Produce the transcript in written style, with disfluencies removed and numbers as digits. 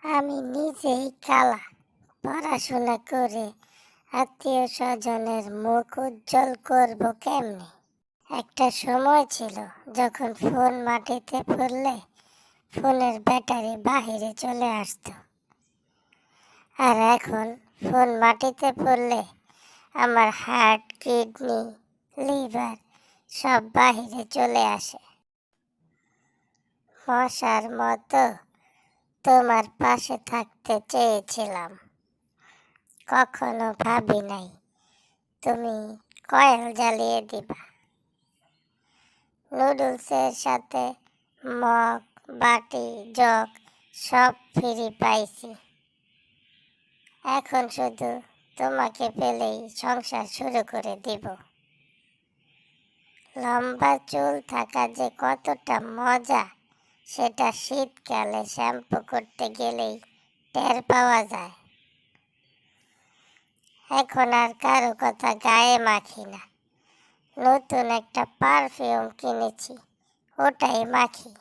আমি নিজেই কালা, পড়াশোনা করে আত্মীয় স্বজনের মুখ উজ্জ্বল করব কেমনে? একটা সময় ছিল যখন ফোন মাটিতে পড়লে ফোনের ব্যাটারি বাহিরে চলে আসতো, আর এখন ফোন মাটিতে পড়লে আমার হার্ট, কিডনি, লিভার সব বাহিরে চলে আসে। মশার মতো তোমার পাশে থাকতে চেয়েছিলাম, কখনো ভাবি নাই তুমি কয়েল জ্বালিয়ে দিবা। নুডলসের সাথে মগ, বাটি, জগ সব ফ্রি পাইছি। এখন শুধু তোমাকে পেলেই সংসার শুরু করে দিব। লম্বা চুল থাকা যে কতটা মজা সেটা শীতকালে শ্যাম্পু করতে গেলেই টের পাওয়া যায়। এখন আর কারো কথা গায়ে মাখি না, নতুন একটা পারফিউম কিনেছি, ওটাই মাখি।